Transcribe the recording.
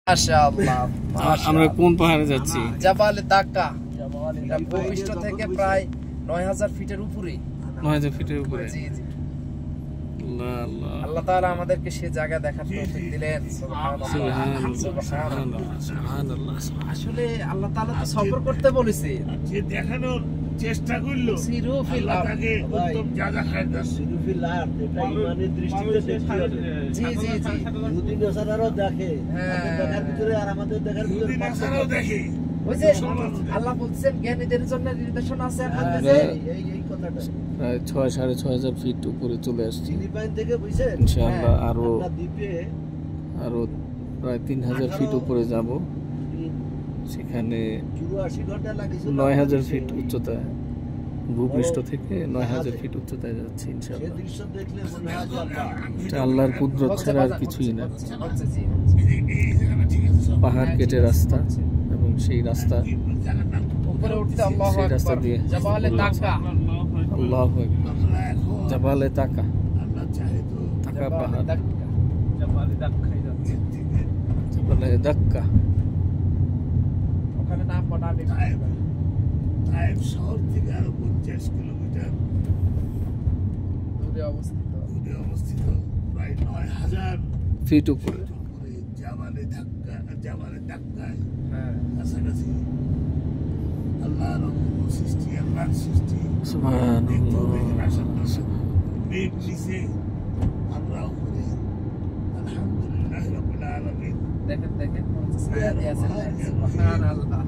মাশাআল্লাহ আমরা কোন পাহাড়ে যাচ্ছি? জাবালে দাক্কা। এটা ভূপৃষ্ঠ থেকে প্রায় ৯০০০ ফিটের উপরে। ৯০০০ ফিটের উপরে। জি জি। আল্লাহ আল্লাহ। আল্লাহ তাআলা আমাদেরকে সেই জায়গা দেখার তৌফিক দিলেন। সুবহানাল্লাহ সুবহানাল্লাহ সুবহানাল্লাহ। আসলে আল্লাহ তাআলা তো সবর করতে বলেছে, যে দেখানোর চেষ্টা করলো সিরুফিল আল্লাহকে উত্তম জায়গা খাইতে। সিরুফিল আরদ এটা ইমানের দৃষ্টিতে দেখতে হবে। জি জি জি। ইহুদি নাসারাও দেখে, আমাদের দেখার ভিতরে আর আমাদের দেখার ভিতরে ইহুদি নাসারাও দেখে। ওই যে আল্লাহ বলছেন জ্ঞানীদের জন্য নির্দেশনা আছে আপনাদের, এই কথাটা প্রায় ৬,৫০০ ফিট উপরে চলে আসছি। ফিলিপাইন থেকে বুঝছেন ইনশাআল্লাহ আরো দ্বীপে প্রায় ৩০০০ ফিট উপরে যাব। সেখানে ৮৪ ঘন্টা লাগিয়েছিল। ৯০০০ ফিট উচ্চতায়, ভূপৃষ্ঠ থেকে ৯০০০ ফিট উচ্চতায় যাচ্ছি সেই ইনশাআল্লাহ। দৃশ্য দেখলে মনে হয় যে আল্লাহ এটা আল্লাহর কুদরত ছাড়া আর কিছুই না। হচ্ছে জি। এই জায়গাটা ঠিক আছে সব। পাহাড় কেটে রাস্তা, এবং সেই রাস্তা জায়গার নাম উপরে উঠতে আল্লাহু সেই রাস্তা আকবার। দিয়ে জাবালে দাক্কা। আল্লাহু আকবার। আমরা এখন জাবালে তাকা, আল্লাহ চাহে তো তাকা পাহাড়, জাবালে দাক্কাই যাচ্ছে। জাবালে দাক্কা। ওখানে নাম বানাবে তাইফ শহর থেকে আরো ৫০ কিলোমিটার দূরে অবস্থিত। দূরে অবস্থিত, প্রায় ৯০০০ ফিট উপরে। উপরে জাবালে ধাক্কায় হ্যাঁ কাছাকাছি। আল্লাহর সৃষ্টি, আল্লাহর সৃষ্টি। সুবহানাল্লাহ। মেঘ নিচে, আমরা উপরে। আলহামদুলিল্লাহ রাব্বিল আলামিন। দেখেন ছায়া দিয়ে আছে। সুবহানাল্লাহ।